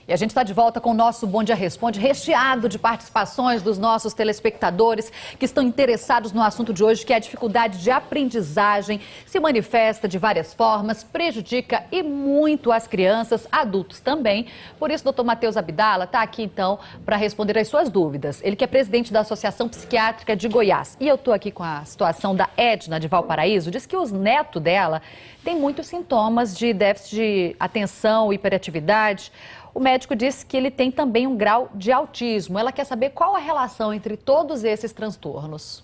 E a gente está de volta com o nosso Bom Dia Responde, recheado de participações dos nossos telespectadores que estão interessados no assunto de hoje, que é a dificuldade de aprendizagem, se manifesta de várias formas, prejudica e muito as crianças, adultos também. Por isso, o Dr. Matheus Abdala está aqui, então, para responder as suas dúvidas. Ele que é presidente da Associação Psiquiátrica de Goiás. E eu estou aqui com a situação da Edna de Valparaíso, diz que os netos dela têm muitos sintomas de déficit de atenção, hiperatividade. O médico disse que ele tem também um grau de autismo. Ela quer saber qual a relação entre todos esses transtornos.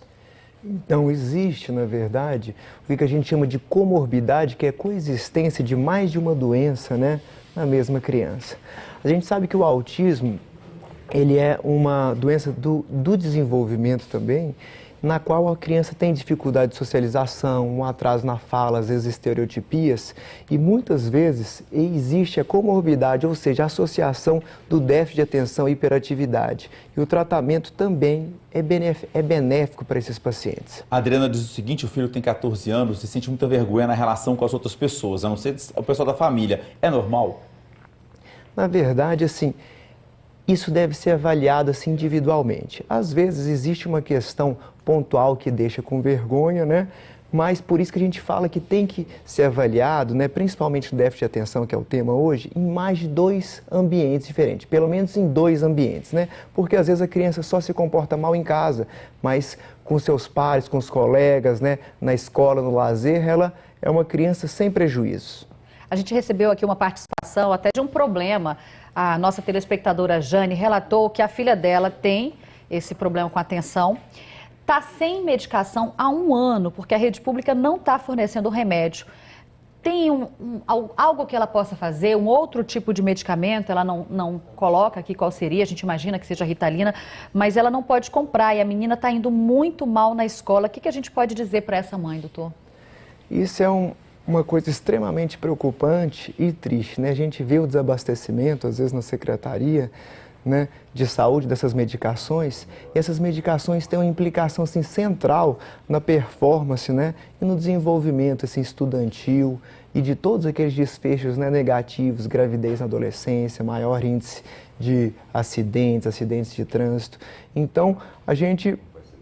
Então, existe, na verdade, o que a gente chama de comorbidade, que é a coexistência de mais de uma doença, né, na mesma criança. A gente sabe que o autismo, ele é uma doença do desenvolvimento também, na qual a criança tem dificuldade de socialização, um atraso na fala, às vezes estereotipias, e muitas vezes existe a comorbidade, ou seja, a associação do déficit de atenção e hiperatividade. E o tratamento também é benéfico para esses pacientes. A Adriana diz o seguinte: o filho tem 14 anos e sente muita vergonha na relação com as outras pessoas, a não ser o pessoal da família. É normal? Na verdade, assim, isso deve ser avaliado assim, individualmente. Às vezes existe uma questão pontual que deixa com vergonha, né? Mas por isso que a gente fala que tem que ser avaliado, né? Principalmente o déficit de atenção, que é o tema hoje, em mais de 2 ambientes diferentes, pelo menos em 2 ambientes, né? Porque às vezes a criança só se comporta mal em casa, mas com seus pares, com os colegas, né? Na escola, no lazer, ela é uma criança sem prejuízo. A gente recebeu aqui uma participação até de um problema. A nossa telespectadora Jane relatou que a filha dela tem esse problema com a atenção. Está sem medicação há 1 ano, porque a rede pública não está fornecendo o remédio. Tem algo que ela possa fazer, um outro tipo de medicamento? Ela não coloca aqui qual seria, a gente imagina que seja Ritalina, mas ela não pode comprar e a menina está indo muito mal na escola. O que a gente pode dizer para essa mãe, doutor? Isso é uma coisa extremamente preocupante e triste, né? A gente vê o desabastecimento, às vezes, na secretaria, né, de saúde dessas medicações, e essas medicações têm uma implicação assim, central na performance, né, e no desenvolvimento assim, estudantil e de todos aqueles desfechos, né, negativos, gravidez na adolescência, maior índice de acidentes de trânsito. Então,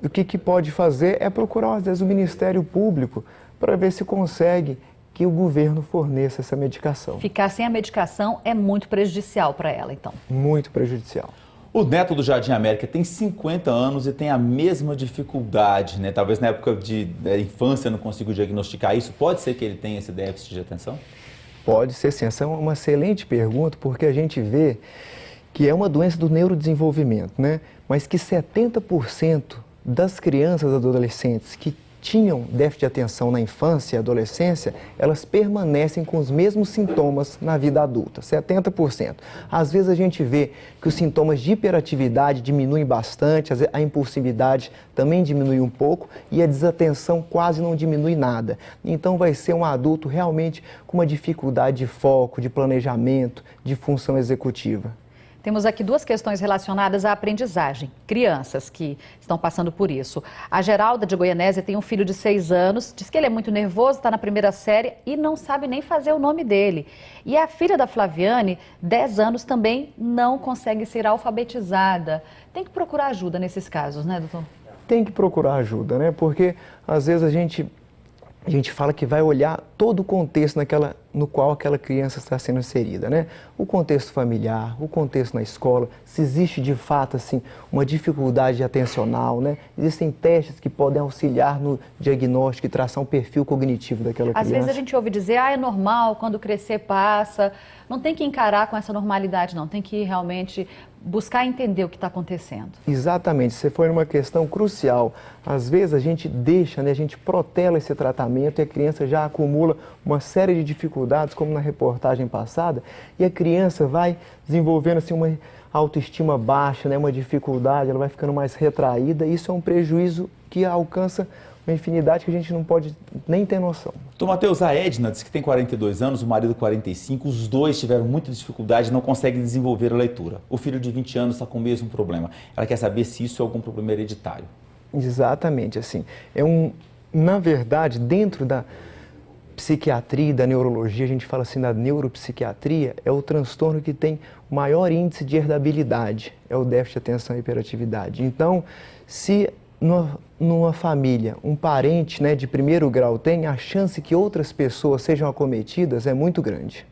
o que pode fazer é procurar, às vezes, o Ministério Público para ver se consegue que o governo forneça essa medicação. Ficar sem a medicação é muito prejudicial para ela, então. Muito prejudicial. O neto do Jardim América tem 50 anos e tem a mesma dificuldade, né? Talvez na época da infância não consiga diagnosticar isso. Pode ser que ele tenha esse déficit de atenção? Pode ser sim. Essa é uma excelente pergunta, porque a gente vê que é uma doença do neurodesenvolvimento, né? Mas que 70% das crianças e adolescentes que tinham déficit de atenção na infância e adolescência, elas permanecem com os mesmos sintomas na vida adulta, 70%. Às vezes a gente vê que os sintomas de hiperatividade diminuem bastante, a impulsividade também diminui um pouco e a desatenção quase não diminui nada. Então vai ser um adulto realmente com uma dificuldade de foco, de planejamento, de função executiva. Temos aqui 2 questões relacionadas à aprendizagem. Crianças que estão passando por isso. A Geralda de Goianésia tem um filho de 6 anos, diz que ele é muito nervoso, está na 1ª série e não sabe nem fazer o nome dele. E a filha da Flaviane, 10 anos, também não consegue ser alfabetizada. Tem que procurar ajuda nesses casos, né, doutor? Tem que procurar ajuda, né? Porque às vezes a gente fala que vai olhar todo o contexto no qual aquela criança está sendo inserida, né? O contexto familiar, o contexto na escola, se existe de fato assim, uma dificuldade atencional, né? Existem testes que podem auxiliar no diagnóstico e traçar um perfil cognitivo daquela criança. Às vezes a gente ouve dizer, é normal, quando crescer passa. Não tem que encarar com essa normalidade, não. Tem que realmente buscar entender o que está acontecendo. Exatamente, você foi numa questão crucial. Às vezes a gente deixa, né, a gente protela esse tratamento e a criança já acumula uma série de dificuldades, como na reportagem passada, e a criança vai desenvolvendo assim, uma autoestima baixa, né, uma dificuldade, ela vai ficando mais retraída, e isso é um prejuízo que alcança uma infinidade que a gente não pode nem ter noção. Doutor Matheus, a Edna diz que tem 42 anos, o marido 45, os dois tiveram muita dificuldade e não conseguem desenvolver a leitura. O filho de 20 anos está com o mesmo problema. Ela quer saber se isso é algum problema hereditário. Exatamente, assim. Na verdade, dentro da psiquiatria e da neurologia, a gente fala assim da neuropsiquiatria, é o transtorno que tem maior índice de herdabilidade, é o déficit de atenção e hiperatividade. Então, se numa família, um parente, né, de primeiro grau tem, a chance que outras pessoas sejam acometidas é muito grande.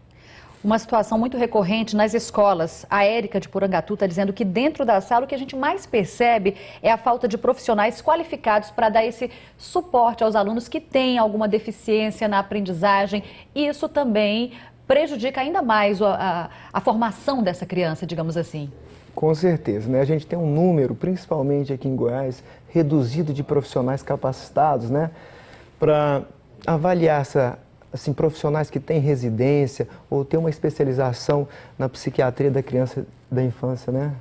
Uma situação muito recorrente nas escolas. A Érica de Porangatu está dizendo que dentro da sala o que a gente mais percebe é a falta de profissionais qualificados para dar esse suporte aos alunos que têm alguma deficiência na aprendizagem. E isso também prejudica ainda mais a formação dessa criança, digamos assim. Com certeza, né? A gente tem um número, principalmente aqui em Goiás, reduzido de profissionais capacitados, né, para avaliar assim, profissionais que têm residência ou têm uma especialização na psiquiatria da criança e da infância, né?